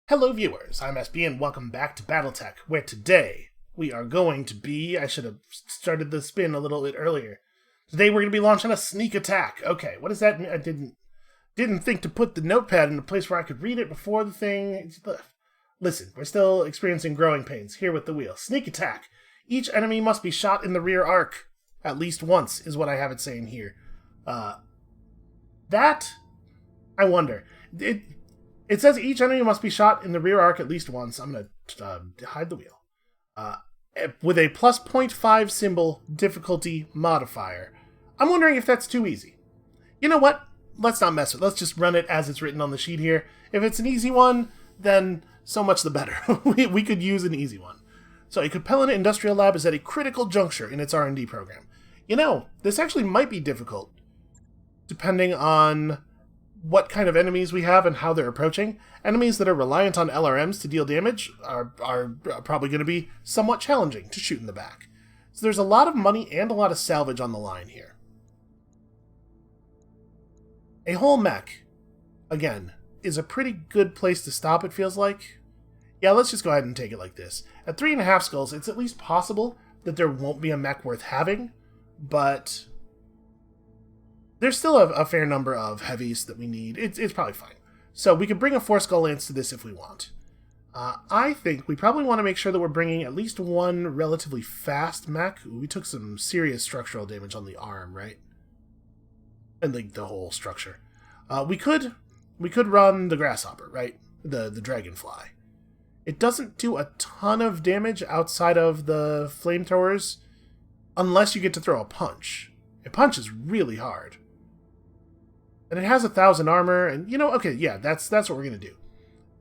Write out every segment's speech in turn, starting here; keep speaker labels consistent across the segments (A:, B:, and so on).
A: Hello viewers, I'm SB and welcome back to BattleTech, where today we are going to be... I should have started the spin a little bit earlier. Today we're going to be launching a sneak attack. Okay, what does that mean? I didn't think to put the notepad in a place where I could read it before the thing. Listen, we're still experiencing growing pains here with the wheel. Sneak attack. Each enemy must be shot in the rear arc at least once, is what I have it saying here. That, I wonder. It says each enemy must be shot in the rear arc at least once. I'm going to hide the wheel. With a plus 0.5 symbol difficulty modifier. I'm wondering if that's too easy. You know what? Let's not mess with it. Let's just run it as it's written on the sheet here. If it's an easy one, then so much the better. we could use an easy one. So a Capellan Industrial Lab is at a critical juncture in its R&D program. You know, this actually might be difficult, depending on what kind of enemies we have and how they're approaching. Enemies that are reliant on LRMs to deal damage are probably going to be somewhat challenging to shoot in the back. So there's a lot of money and a lot of salvage on the line here. A whole mech, again, is a pretty good place to stop, it feels like. Yeah, let's just go ahead and take it like this. At 3.5 skulls, it's at least possible that there won't be a mech worth having, but there's still a fair number of heavies that we need. It's probably fine. So we could bring a 4-skull lance to this if we want. I think we probably want to make sure that we're bringing at least one relatively fast mech. Ooh, we took some serious structural damage on the arm, right? And the whole structure. We could run the grasshopper, right? The dragonfly. It doesn't do a ton of damage outside of the flamethrowers, unless you get to throw a punch. A punch is really hard. And it has 1,000 armor, and you know, okay, yeah, that's what we're gonna do.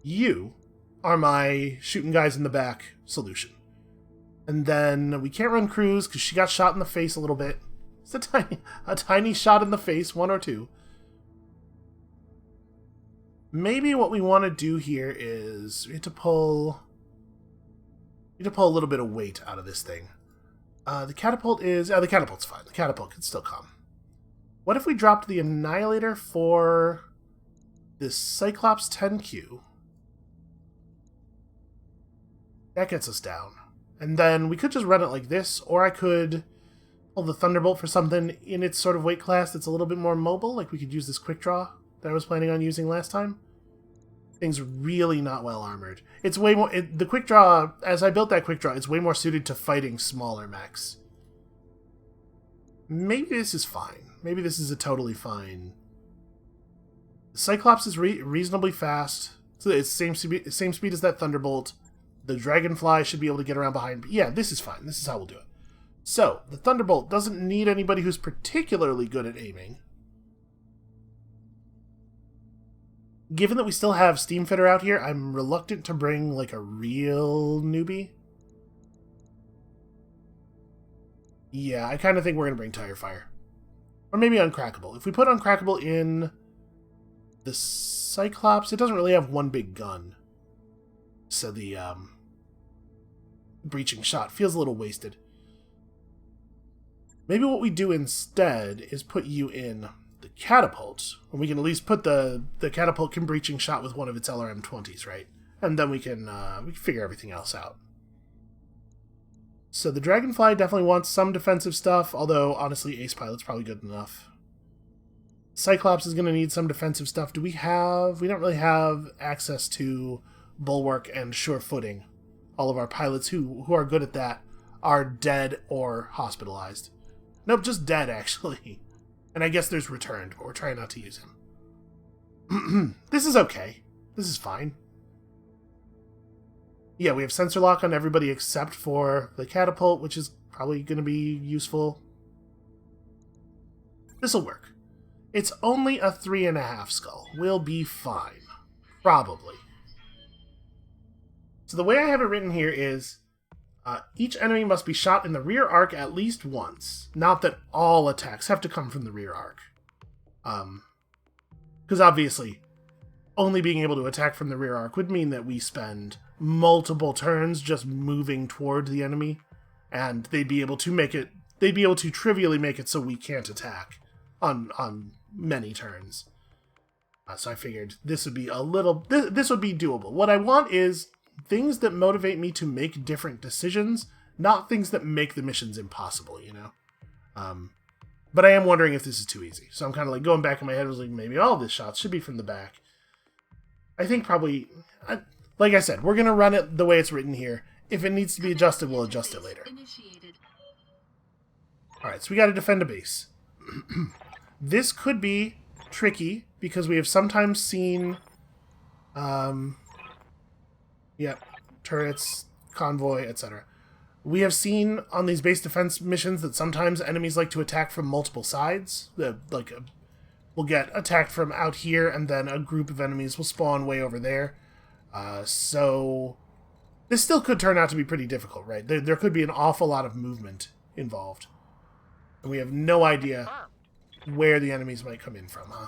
A: You are my shooting guys in the back solution. And then we can't run Cruz because she got shot in the face a little bit. It's a tiny shot in the face, 1 or 2. Maybe what we want to do here is we need to pull a little bit of weight out of this thing. The catapult is... the catapult's fine. The catapult can still come. What if we dropped the Annihilator for this Cyclops 10Q? That gets us down. And then we could just run it like this, or I could pull the Thunderbolt for something in its sort of weight class that's a little bit more mobile, like we could use this Quick Draw that I was planning on using last time. Thing's really not well armored. It's way more... the Quick Draw, as I built that Quick Draw, it's way more suited to fighting smaller mechs. Maybe this is fine. Maybe this is a totally fine... The Cyclops is reasonably fast. So it's same speed as that Thunderbolt. The Dragonfly should be able to get around behind. Yeah, this is fine. This is how we'll do it. So, the Thunderbolt doesn't need anybody who's particularly good at aiming. Given that we still have Steamfitter out here, I'm reluctant to bring, like, a real newbie. Yeah, I kind of think we're going to bring Tirefire. Or maybe Uncrackable. If we put Uncrackable in the Cyclops, it doesn't really have one big gun. So the breaching shot feels a little wasted. Maybe what we do instead is put you in the catapult, and we can at least put the catapult can breaching shot with one of its LRM 20s, right? And then we can figure everything else out. So the Dragonfly definitely wants some defensive stuff, although honestly Ace Pilot's probably good enough. Cyclops is going to need some defensive stuff. We don't really have access to Bulwark and Sure Footing. All of our pilots who are good at that are dead or hospitalized. Nope, just dead actually. And I guess there's Returned, but we're trying not to use him. This is okay. This is fine. Yeah, we have sensor lock on everybody except for the catapult, which is probably going to be useful. This'll work. It's only a 3.5 skull. We'll be fine. Probably. So the way I have it written here is each enemy must be shot in the rear arc at least once. Not that all attacks have to come from the rear arc. Because obviously, only being able to attack from the rear arc would mean that we spend multiple turns just moving toward the enemy, and they'd be able to trivially make it so we can't attack on many turns. So I figured this would be a little... This would be doable. What I want is things that motivate me to make different decisions, not things that make the missions impossible, you know? But I am wondering if this is too easy. So I'm kind of like going back in my head, I was like, maybe all this shots should be from the back. I think probably... like I said, we're going to run it the way it's written here. If it needs to be adjusted, we'll adjust it later. Alright, so we got to defend a base. This could be tricky, because we have sometimes seen... turrets, convoy, etc. We have seen on these base defense missions that sometimes enemies like to attack from multiple sides. We'll get attacked from out here, and then a group of enemies will spawn way over there. So this still could turn out to be pretty difficult, right? There could be an awful lot of movement involved. And we have no idea where the enemies might come in from, huh?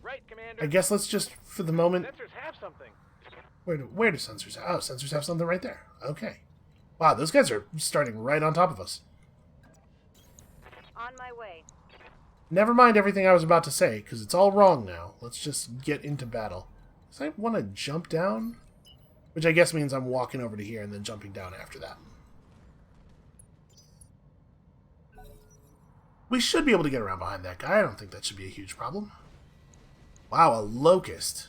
B: Right, Commander.
A: I guess let's just, for the moment...
B: Sensors have something.
A: Where do sensors have? Oh, sensors have something right there. Okay. Wow, those guys are starting right on top of us.
C: On my way.
A: Never mind everything I was about to say, because it's all wrong now. Let's just get into battle. Does I want to jump down? Which I guess means I'm walking over to here and then jumping down after that. We should be able to get around behind that guy. I don't think that should be a huge problem. Wow, a locust.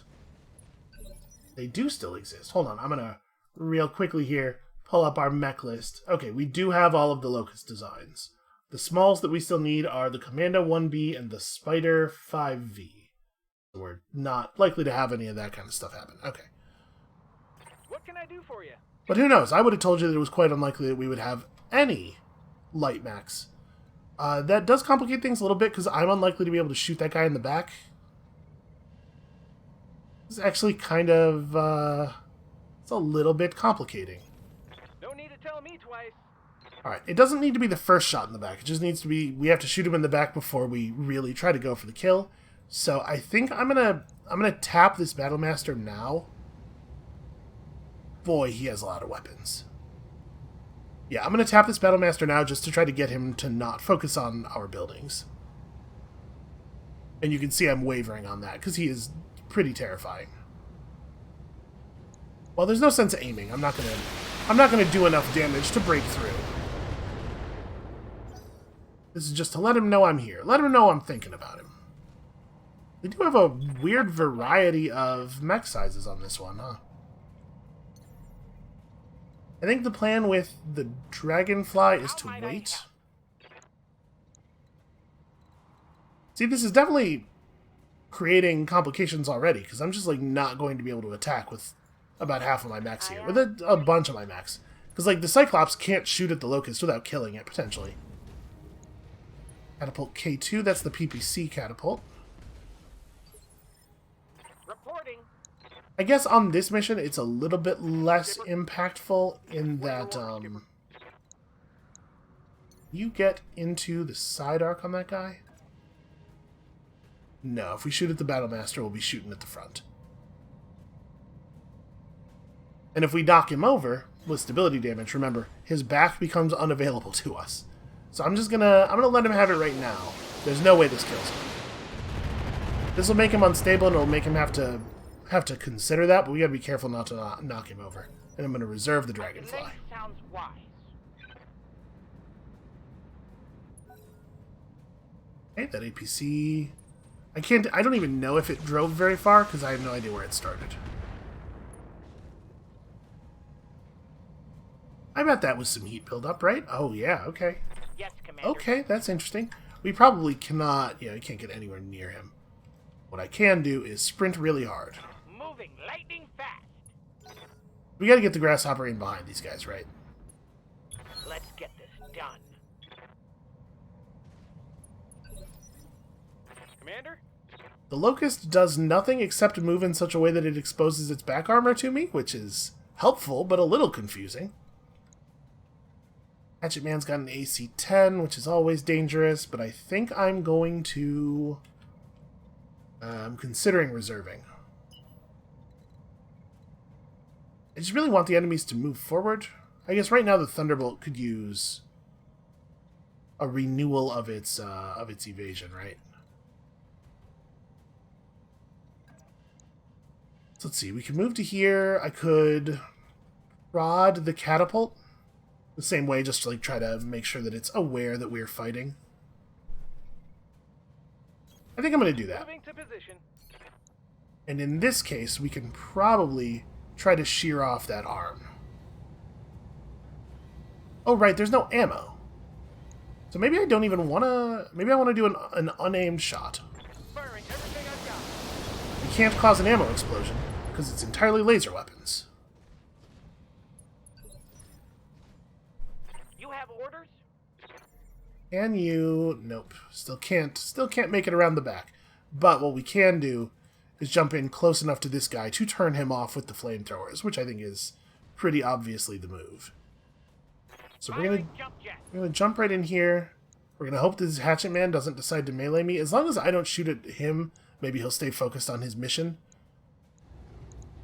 A: They do still exist. Hold on, I'm going to real quickly here pull up our mech list. Okay, we do have all of the locust designs. The smalls that we still need are the Commando 1B and the Spider 5V. We're not likely to have any of that kind of stuff happen. Okay.
B: What can I do for you?
A: But who knows? I would have told you that it was quite unlikely that we would have any light mechs. That does complicate things a little bit, because I'm unlikely to be able to shoot that guy in the back. It's actually kind of, it's a little bit complicating.
B: No need to tell me twice.
A: Alright, it doesn't need to be the first shot in the back. It just needs to be, we have to shoot him in the back before we really try to go for the kill. So I think I'm gonna tap this Battlemaster now. Boy, he has a lot of weapons. Yeah, I'm gonna tap this Battlemaster now just to try to get him to not focus on our buildings. And you can see I'm wavering on that, because he is pretty terrifying. Well, there's no sense of aiming. I'm not gonna do enough damage to break through. This is just to let him know I'm here. Let him know I'm thinking about him. They do have a weird variety of mech sizes on this one, huh? I think the plan with the Dragonfly is to wait. See, this is definitely creating complications already, because I'm just, like, not going to be able to attack with about half of my mechs here. With a bunch of my mechs. Because, like, the Cyclops can't shoot at the Locust without killing it, potentially. Catapult K2, that's the PPC catapult.
B: Reporting.
A: I guess on this mission, it's a little bit less impactful in that, you get into the side arc on that guy? No, if we shoot at the Battlemaster, we'll be shooting at the front. And if we knock him over with stability damage, remember, his back becomes unavailable to us. So I'm gonna let him have it right now. There's no way this kills him. This will make him unstable, and it'll make him have to consider that, but we gotta be careful not to knock him over. And I'm gonna reserve the Dragonfly.
B: Sounds wise.
A: Okay, that APC... I don't even know if it drove very far, because I have no idea where it started. I bet that was some heat buildup, right? Oh, yeah, okay.
B: Yes, Commander.
A: Okay, that's interesting. We probably cannot... Yeah, we can't get anywhere near him. What I can do is sprint really hard.
B: Moving lightning fast.
A: We gotta get the Grasshopper in behind these guys, right?
B: Let's get this done. Commander?
A: The Locust does nothing except move in such a way that it exposes its back armor to me, which is helpful, but a little confusing. Hatchet Man's got an AC-10, which is always dangerous, but I think I'm going to... I'm considering reserving. I just really want the enemies to move forward. I guess right now the Thunderbolt could use a renewal of its evasion, right? So let's see. We can move to here. I could prod the catapult the same way, just to like try to make sure that it's aware that we're fighting. I think I'm going to do that.
B: Moving to position.
A: And in this case, we can probably try to shear off that arm. Oh, right, there's no ammo. So maybe I don't even want to... Maybe I want to do an unaimed shot.
B: Firing everything I've got.
A: We can't cause an ammo explosion, because it's entirely laser weapons.
B: You have orders?
A: Can you... Nope. Still can't make it around the back. But what we can do is jump in close enough to this guy to turn him off with the flamethrowers, which I think is pretty obviously the move. So we're gonna jump right in here. We're gonna hope this hatchet man doesn't decide to melee me. As long as I don't shoot at him, maybe he'll stay focused on his mission.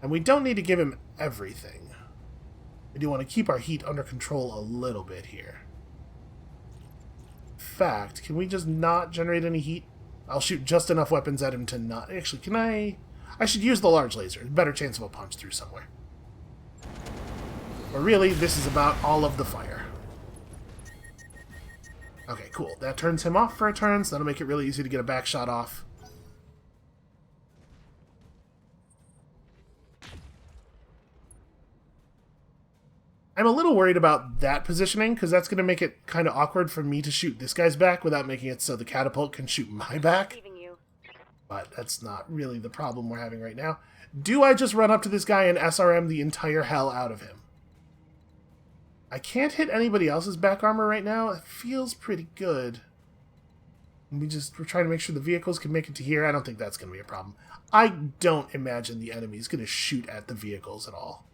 A: And we don't need to give him everything. I do want to keep our heat under control a little bit here. In fact, can we just not generate any heat? I'll shoot just enough weapons at him to not... Actually, can I... I should use the large laser. Better chance of a punch through somewhere. But really, this is about all of the fire. Okay, cool. That turns him off for a turn, so that'll make it really easy to get a back shot off. I'm a little worried about that positioning, because that's going to make it kind of awkward for me to shoot this guy's back without making it so the catapult can shoot my back. But that's not really the problem we're having right now. Do I just run up to this guy and SRM the entire hell out of him? I can't hit anybody else's back armor right now. It feels pretty good. We're trying to make sure the vehicles can make it to here. I don't think that's going to be a problem. I don't imagine the enemy's going to shoot at the vehicles at all.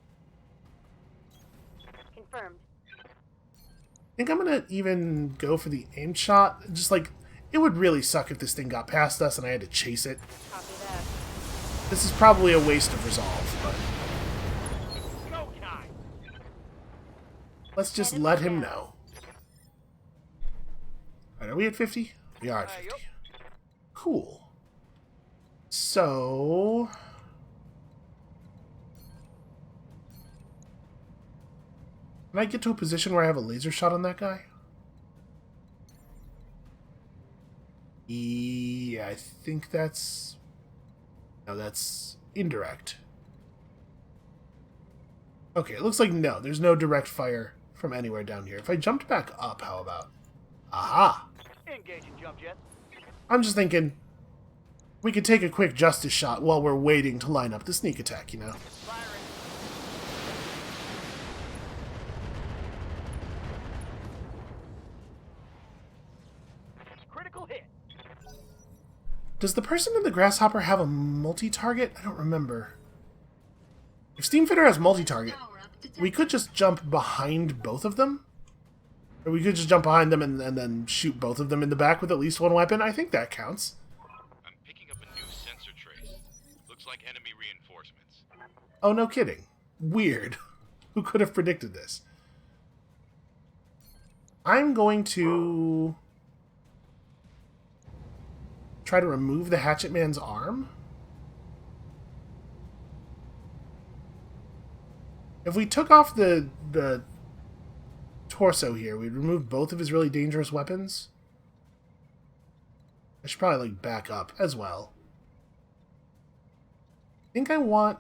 C: Confirmed.
A: I think I'm going to even go for the aim shot. Just like, it would really suck if this thing got past us and I had to chase it.
C: Copy that.
A: This is probably a waste of resolve, but
B: Go time.
A: let's just let him know. Alright, are we at 50? We are at 50. Cool. So... Can I get to a position where I have a laser shot on that guy? Yeah, I think that's... No, that's indirect. Okay, it looks like no. There's no direct fire from anywhere down here. If I jumped back up, how about? Aha!
B: Engaging jump jet.
A: I'm just thinking we could take a quick justice shot while we're waiting to line up the sneak attack, you know?
B: Firing. Critical hit.
A: Does the person in the grasshopper have a multi-target? I don't remember. If Steamfitter has multi-target, we could just jump behind both of them. Or we could just jump behind them and then shoot both of them in the back with at least one weapon. I think that counts.
D: I'm picking up a new sensor trace. Looks like enemy reinforcements.
A: Oh, no kidding. Weird. Who could have predicted this? I'm going to try to remove the Hatchet Man's arm. If we took off the torso here, we'd remove both of his really dangerous weapons. I should probably like back up as well. I think I want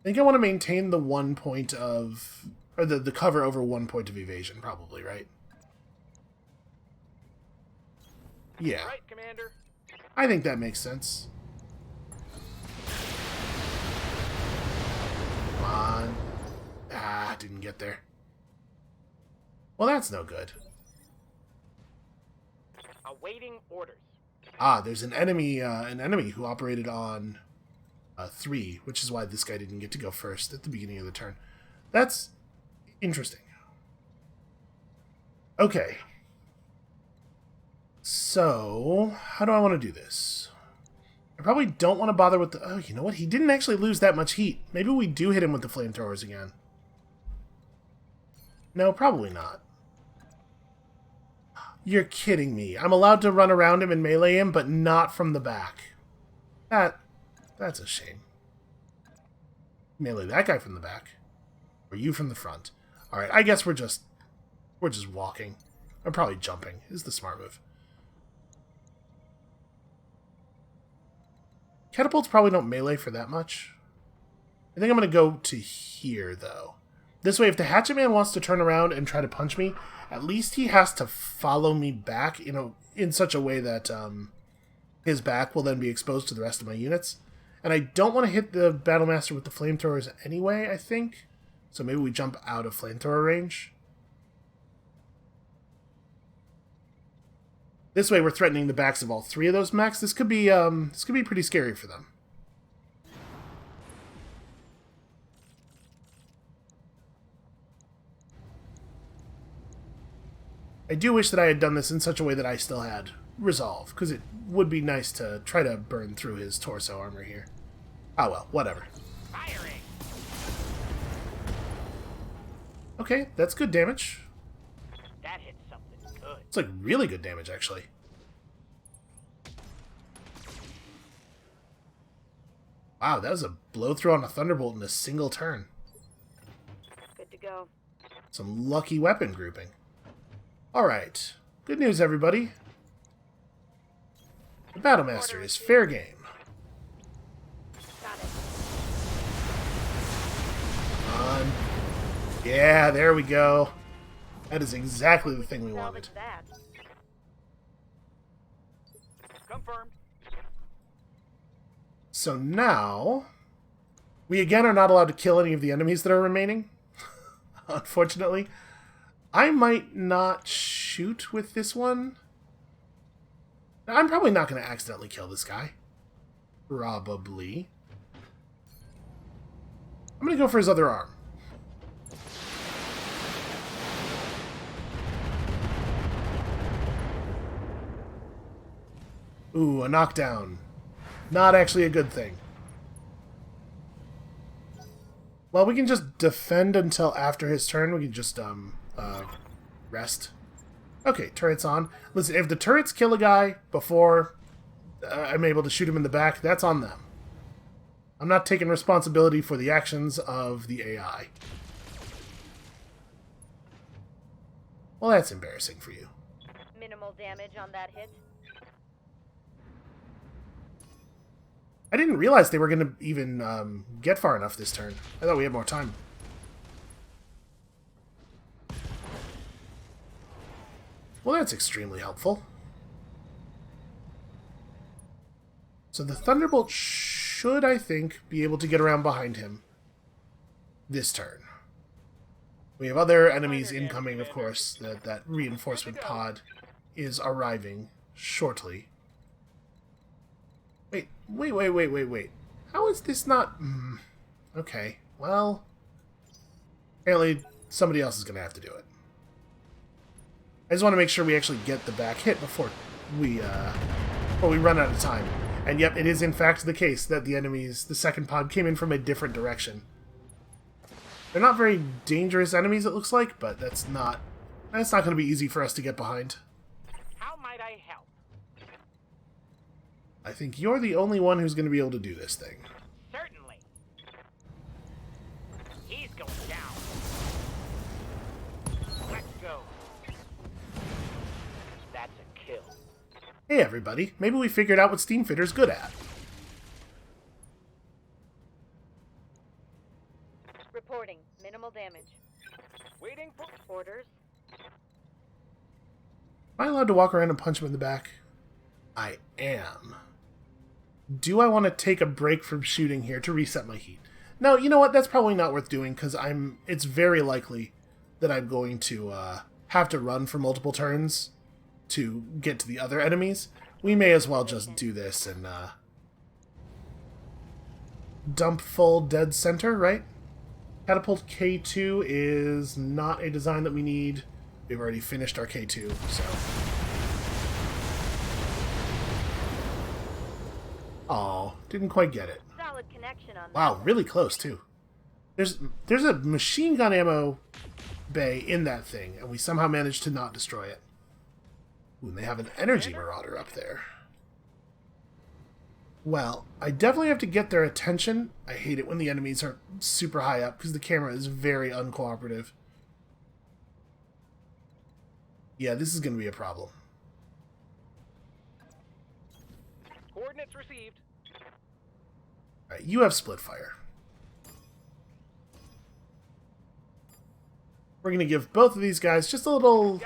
A: to maintain the 1 point of, or the cover over 1 point of evasion, probably, right? Yeah.
B: Right, Commander.
A: I think that makes sense. Come on. Ah, didn't get there. Well, that's no good.
B: Awaiting orders.
A: Ah, there's an enemy who operated on 3, which is why this guy didn't get to go first at the beginning of the turn. That's interesting. Okay. So, how do I want to do this? I probably don't want to bother with the... Oh, you know what? He didn't actually lose that much heat. Maybe we do hit him with the flamethrowers again. No, probably not. You're kidding me. I'm allowed to run around him and melee him, but not from the back. That's a shame. melee that guy from the back. Or you from the front. Alright, I guess we're just walking. Or probably jumping is the smart move. Catapults probably don't melee for that much. I think I'm going to go to here, though. This way, if the Hatchet Man wants to turn around and try to punch me, at least he has to follow me back in such a way that his back will then be exposed to the rest of my units. And I don't want to hit the Battlemaster with the flamethrowers anyway, I think. So maybe we jump out of flamethrower range. This way, we're threatening the backs of all three of those mechs. This could be pretty scary for them. I do wish that I had done this in such a way that I still had resolve, because it would be nice to try to burn through his torso armor here. Oh well, whatever.
B: Firing.
A: Okay, that's good damage.
B: That hit something good.
A: It's like really good damage, actually. Wow, that was a blow through on a Thunderbolt in a single turn.
C: Good to go.
A: Some lucky weapon grouping. Alright. Good news, everybody. The Battlemaster is fair game.
C: Got it.
A: Come on. Yeah, there we go. That is exactly the thing we wanted.
C: Salvage that.
B: Confirmed.
A: So now, we again are not allowed to kill any of the enemies that are remaining. Unfortunately. I might not shoot with this one. I'm probably not going to accidentally kill this guy. Probably. I'm going to go for his other arm. Ooh, a knockdown. Not actually a good thing. Well, we can just defend until after his turn. We can just, rest. Okay, turret's on. Listen, if the turrets kill a guy before I'm able to shoot him in the back, that's on them. I'm not taking responsibility for the actions of the AI. Well, that's embarrassing for you.
C: Minimal damage on that hit.
A: I didn't realize they were going to even get far enough this turn. I thought we had more time. Well, that's extremely helpful. So the Thunderbolt should, I think, be able to get around behind him this turn. We have other enemies incoming, of course. That reinforcement pod is arriving shortly. Wait. How is this not... Okay, well... Apparently, somebody else is going to have to do it. I just want to make sure we actually get the back hit before we run out of time. And yep, it is in fact the case that the enemies, the second pod, came in from a different direction. They're not very dangerous enemies, it looks like, but that's not going to be easy for us to get behind.
B: How might I help?
A: I think you're the only one who's going to be able to do this thing.
B: Certainly. He's going down. Let's go. That's a kill.
A: Hey everybody, maybe we figured out what Steamfitter's good at.
C: Reporting. Minimal damage.
B: Waiting for
C: Orders.
A: Am I allowed to walk around and punch him in the back? I am. Do I want to take a break from shooting here to reset my heat? No, you know what? That's probably not worth doing, because it's very likely that I'm going to have to run for multiple turns to get to the other enemies. We may as well just do this and dump full dead center, right? Catapult K2 is not a design that we need. We've already finished our K2, so... Aw, didn't quite get it.
C: Solid connection on that.
A: Wow, really close, too. There's a machine gun ammo bay in that thing, and we somehow managed to not destroy it. Ooh, and they have an energy marauder up there. Well, I definitely have to get their attention. I hate it when the enemies are super high up because the camera is very uncooperative. Yeah, this is going to be a problem.
B: Coordinates received.
A: Alright, you have split fire. We're going to give both of these guys just a little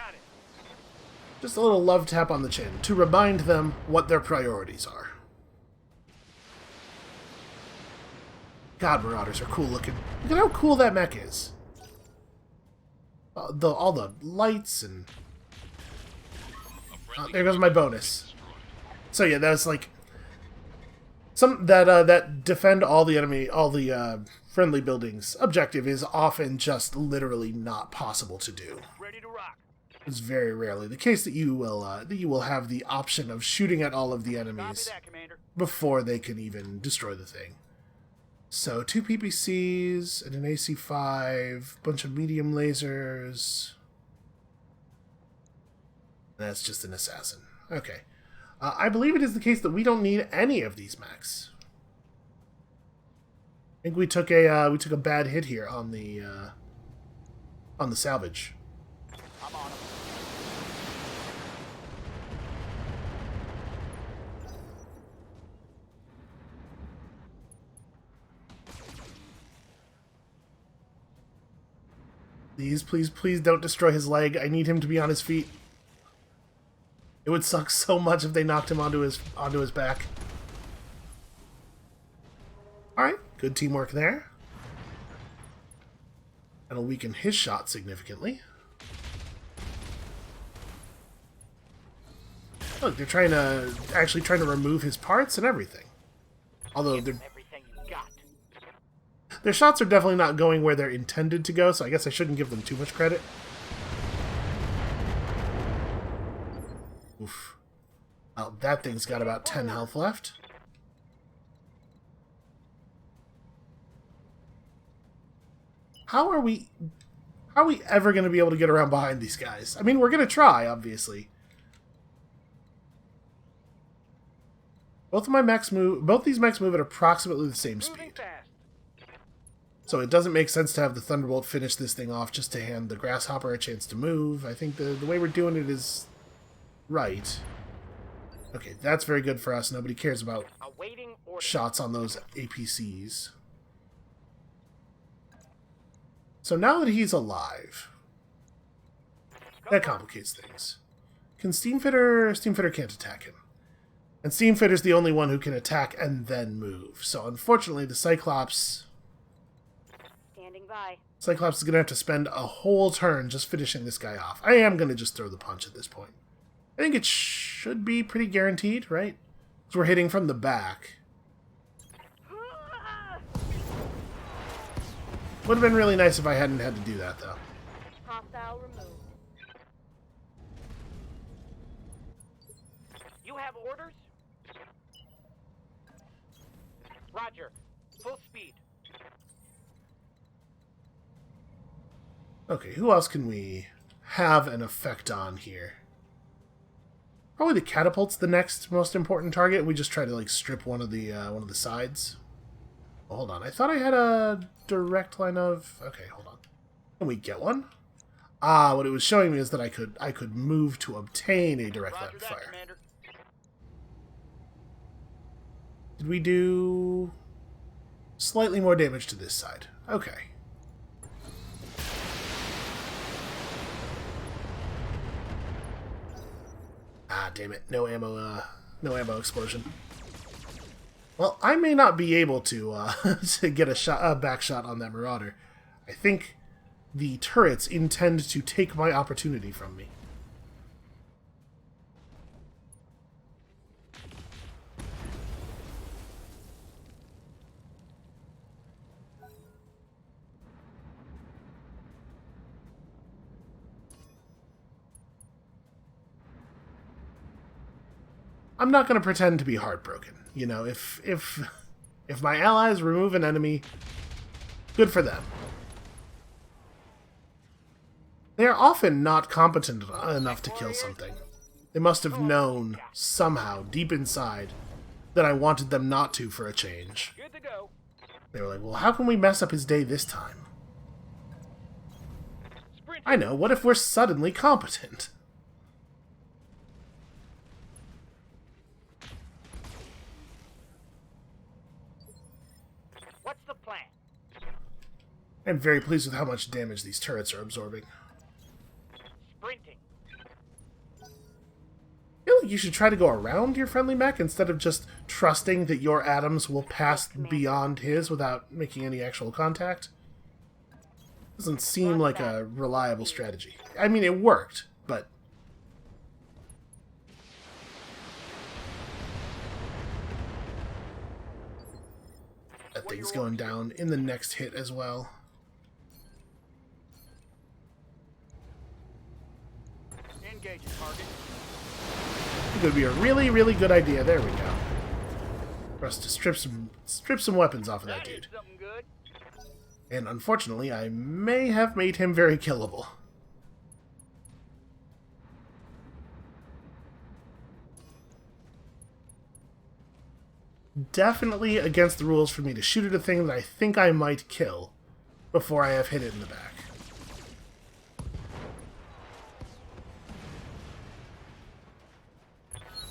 A: love tap on the chin to remind them what their priorities are. God, Marauders are cool looking. Look at how cool that mech is. All the lights and... there goes my bonus. So yeah, that's like... that defend all the friendly buildings objective is often just literally not possible to do.
B: Ready to rock.
A: It's very rarely the case that you will have the option of shooting at all of the
B: Copy
A: enemies
B: that, Commander.
A: before they can even destroy the thing. So 2 PPCs and an AC-5, bunch of medium lasers. That's just an assassin. Okay. I believe it is the case that we don't need any of these mechs. I think we took a bad hit here on the Salvage.
B: I'm on him.
A: Please don't destroy his leg. I need him to be on his feet. It would suck so much if they knocked him onto his back. Alright, good teamwork there. That'll weaken his shot significantly. Look, they're actually trying to remove his parts and everything. Although
B: Everything you got.
A: their shots are definitely not going where they're intended to go, so I guess I shouldn't give them too much credit. Oof. Oh, that thing's got about 10 health left. How are we ever going to be able to get around behind these guys? I mean, we're going to try, obviously. Both these mechs move at approximately the same
B: Moving
A: speed.
B: fast.
A: So it doesn't make sense to have the Thunderbolt finish this thing off just to hand the Grasshopper a chance to move. I think the way we're doing it is right. Okay, that's very good for us. Nobody cares about
B: Awaiting order.
A: shots on those APCs. So now that he's alive, that complicates things. Can Steamfitter can't attack him. And Steamfitter's the only one who can attack and then move. So unfortunately, the Cyclops
C: Standing by.
A: is going to have to spend a whole turn just finishing this guy off. I am going to just throw the punch at this point. I think it should be pretty guaranteed, right? Because we're hitting from the back. Would have been really nice if I hadn't had to do that, though.
C: Hostile removed.
B: You have orders? Roger. Full speed.
A: Okay, who else can we have an effect on here? Probably the catapult's the next most important target. We just try to like strip one of the sides. Oh, hold on, I thought I had a direct line of. Okay, hold on. Can we get one? Ah, what it was showing me is that I could move to obtain a direct line
B: Roger
A: of
B: that,
A: fire.
B: Commander.
A: Did we do slightly more damage to this side? Okay. Ah, damn it. No ammo explosion. Well, I may not be able to to get a back shot on that Marauder. I think the turrets intend to take my opportunity from me. I'm not going to pretend to be heartbroken. You know, if my allies remove an enemy, good for them. They are often not competent enough to kill something. They must have known, somehow, deep inside, that I wanted them not to for a change.
B: Good to go.
A: They were like, well, how can we mess up his day this time?
B: Sprint.
A: I know, what if we're suddenly competent?
B: What's the plan?
A: I'm very pleased with how much damage these turrets are absorbing.
B: Sprinting.
A: I feel like you should try to go around your friendly mech instead of just trusting that your atoms will pass beyond his without making any actual contact. Doesn't seem like a reliable strategy. I mean, it worked, but... that thing's going down in the next hit as well.
B: Engage target.
A: It would be a really, really good idea. There we go. For us to strip some weapons off of that dude.
B: Something good.
A: And unfortunately, I may have made him very killable. Definitely against the rules for me to shoot at a thing that I think I might kill before I have hit it in the back.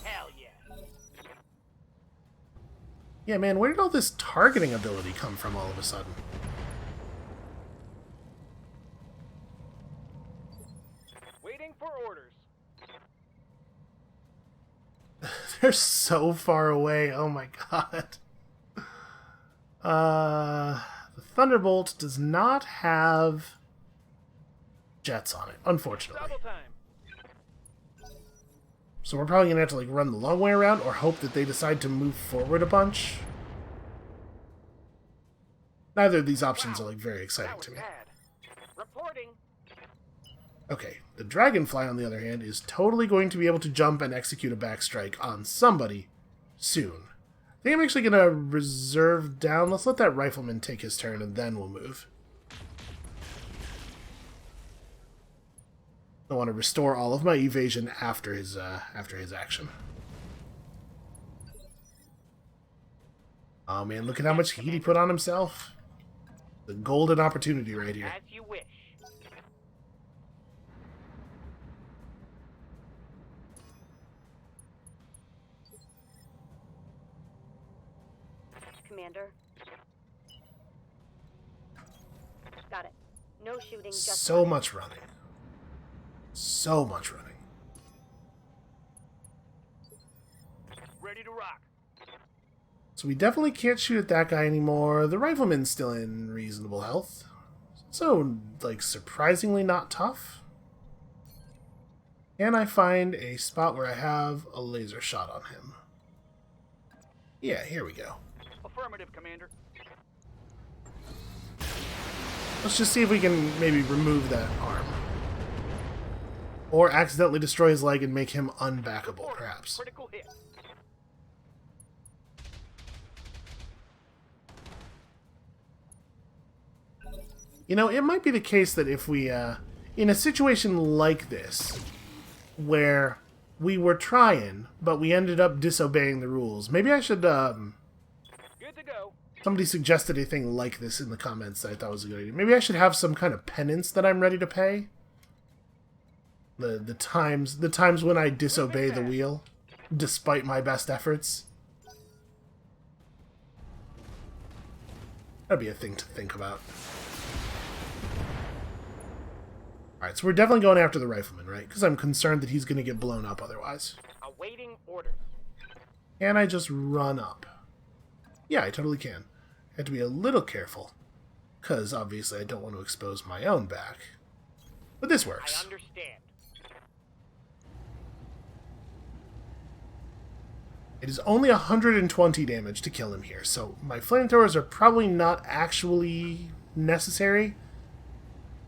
B: Hell yeah.
A: Yeah, man, where did all this targeting ability come from all of a sudden?
B: Waiting for orders.
A: They're so far away. Oh my god. The Thunderbolt does not have jets on it, unfortunately.
B: Double time.
A: So we're probably gonna have to like run the long way around or hope that they decide to move forward a bunch. Neither of these options are like very exciting
B: That was
A: to me.
B: bad. Reporting.
A: Okay, the Dragonfly, on the other hand, is totally going to be able to jump and execute a backstrike on somebody soon. I think I'm actually going to reserve down. Let's let that Rifleman take his turn, and then we'll move. I want to restore all of my evasion after his action. Oh man, look at how much heat he put on himself. The golden opportunity right here.
B: As you wish.
C: Commander. Got it. No shooting, just
A: So much running. So much running.
B: Ready to rock.
A: So we definitely can't shoot at that guy anymore. The Rifleman's still in reasonable health. So, like, surprisingly not tough. Can I find a spot where I have a laser shot on him? Yeah, here we go.
B: Affirmative, Commander.
A: Let's just see if we can maybe remove that arm. Or accidentally destroy his leg and make him unbackable, perhaps.
B: Critical hit.
A: You know, it might be the case that if we, in a situation like this, where we were trying, but we ended up disobeying the rules, maybe I should,
B: Good to go.
A: somebody suggested a thing like this in the comments that I thought was a good idea. Maybe I should have some kind of penance that I'm ready to pay. The times when I disobey the wheel, despite my best efforts. That'd be a thing to think about. Alright, so we're definitely going after the Rifleman, right? Because I'm concerned that he's going to get blown up otherwise.
B: Awaiting orders.
A: Can I just run up? Yeah, I totally can. I have to be a little careful, because obviously I don't want to expose my own back. But this
B: I
A: works.
B: understand.
A: It is only 120 damage to kill him here, so my flamethrowers are probably not actually necessary,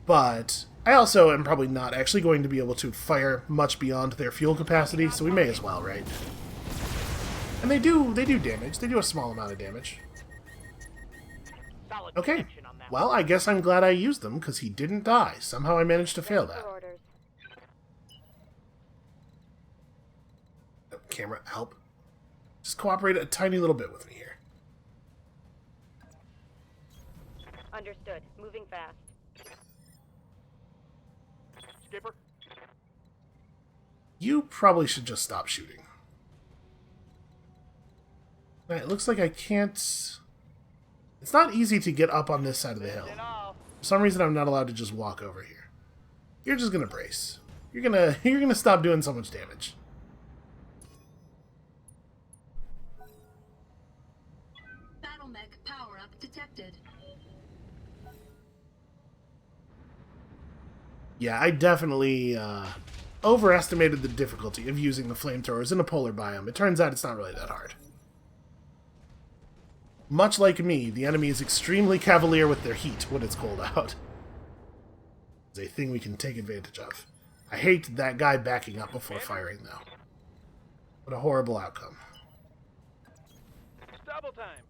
A: but I also am probably not actually going to be able to fire much beyond their fuel capacity, so we may as well, right? And they do damage. They do a small amount of damage.
B: Solid
A: Okay,
B: connection on that.
A: well, I guess I'm glad I used them, because he didn't die. Somehow I managed to fail
C: for
A: that.
C: orders.
A: Oh, camera, help. Just cooperate a tiny little bit with me here.
C: Understood. Moving fast.
B: Skipper,
A: You probably should just stop shooting. Right, it looks like I can't... It's not easy to get up on this side of the hill.
B: listen off.
A: For some reason, I'm not allowed to just walk over here. You're just gonna brace. You're gonna stop doing so much damage.
E: Battle mech power-up detected.
A: Yeah, I definitely overestimated the difficulty of using the flamethrowers in a polar biome. It turns out it's not really that hard. Much like me, the enemy is extremely cavalier with their heat when it's cold out. It's a thing we can take advantage of. I hate that guy backing up before firing, though. What a horrible outcome.
B: It's double time.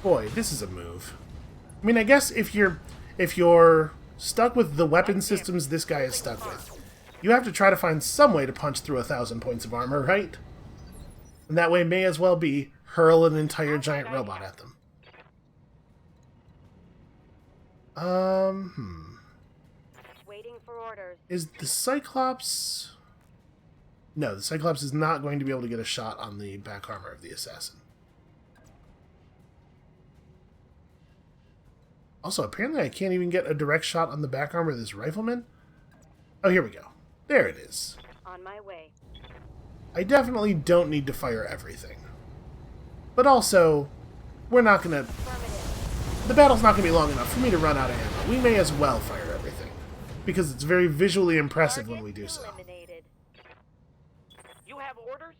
A: Boy, this is a move. I mean, I guess if you're stuck with the weapon systems this guy is stuck with, you have to try to find some way to punch through 1,000 points of armor, right? And that way may as well be hurl an entire giant robot at them.
C: Waiting for orders.
A: Is the Cyclops... No, the Cyclops is not going to be able to get a shot on the back armor of the assassin. Also, apparently I can't even get a direct shot on the back armor of this rifleman. Oh, here we go. There it is.
C: On my way.
A: I definitely don't need to fire everything. But also, we're not gonna...
C: Affirmative.
A: The battle's not gonna be long enough for me to run out of ammo. We may as well fire everything. Because it's very visually impressive when we do so.
C: Eliminated.
B: You have orders?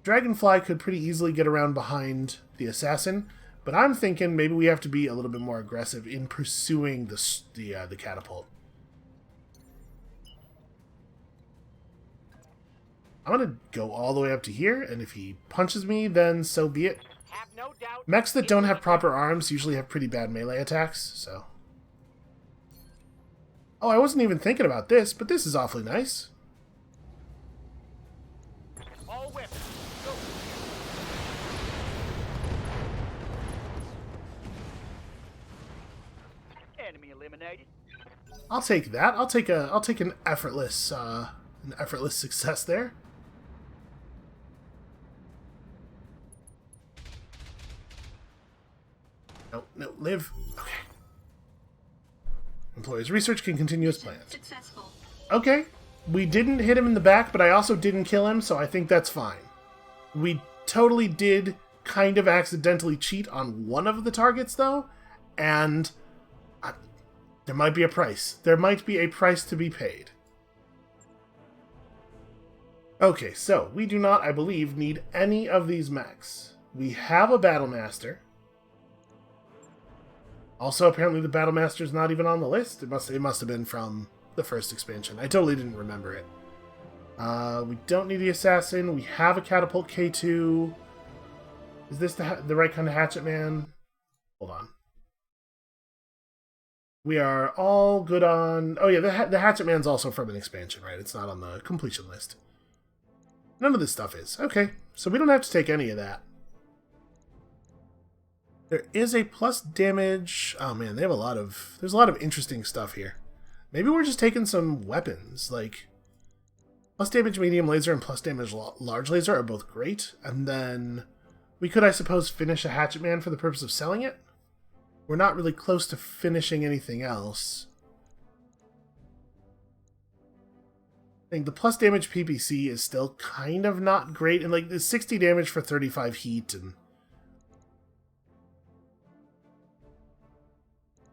A: Dragonfly could pretty easily get around behind the assassin, but I'm thinking maybe we have to be a little bit more aggressive in pursuing the catapult. I'm gonna go all the way up to here, and if he punches me, then so be it.
B: Have no doubt.
A: Mechs that don't have proper arms usually have pretty bad melee attacks, so... Oh, I wasn't even thinking about this, but this is awfully nice.
B: All weapons. Go. Enemy eliminated.
A: I'll take that. I'll take an effortless success there. No, live. Okay. Employees' research can continue as planned.
E: Successful.
A: Okay. We didn't hit him in the back, but I also didn't kill him, so I think that's fine. We totally did kind of accidentally cheat on one of the targets, though, and there might be a price. There might be a price to be paid. Okay, so we do not, I believe, need any of these mechs. We have a Battlemaster. Also, apparently the Battlemaster's not even on the list. It must have been from the first expansion. I totally didn't remember it. We don't need the Assassin. We have a Catapult K2. Is this the right kind of Hatchet Man? Hold on. We are all good on... Oh yeah, the Hatchet Man's also from an expansion, right? It's not on the completion list. None of this stuff is. Okay, so we don't have to take any of that. There is a plus damage... Oh man, they have there's a lot of interesting stuff here. Maybe we're just taking some weapons, like... Plus damage medium laser and plus damage large laser are both great, and then we could, I suppose, finish a Hatchet Man for the purpose of selling it. We're not really close to finishing anything else. I think the plus damage PPC is still kind of not great, and like the 60 damage for 35 heat, and...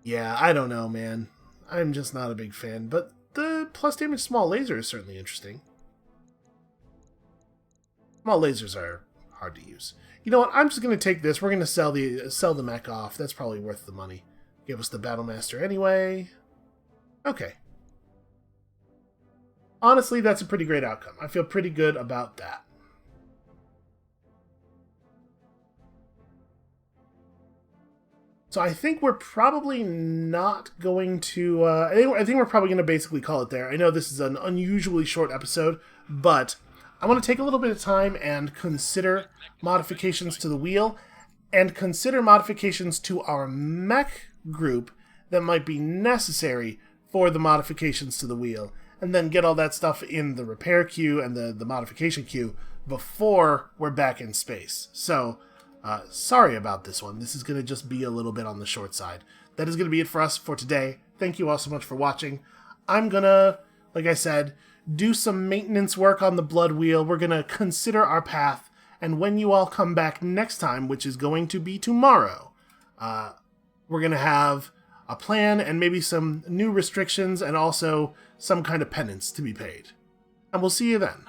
A: Yeah, I don't know, man. I'm just not a big fan, but the plus damage small laser is certainly interesting. Small lasers are hard to use. You know what? I'm just going to take this. We're going to sell the mech off. That's probably worth the money. Give us the Battlemaster anyway. Okay. Honestly, that's a pretty great outcome. I feel pretty good about that. So I think we're probably not going to... I think we're probably going to basically call it there. I know this is an unusually short episode, but I want to take a little bit of time and consider modifications to the wheel, and consider modifications to our mech group that might be necessary for the modifications to the wheel, and then get all that stuff in the repair queue and the modification queue before we're back in space. So... sorry about this one. This is going to just be a little bit on the short side. That is going to be it for us for today. Thank you all so much for watching. I'm going to, like I said, do some maintenance work on the blood wheel. We're going to consider our path. And when you all come back next time, which is going to be tomorrow, we're going to have a plan and maybe some new restrictions and also some kind of penance to be paid. And we'll see you then.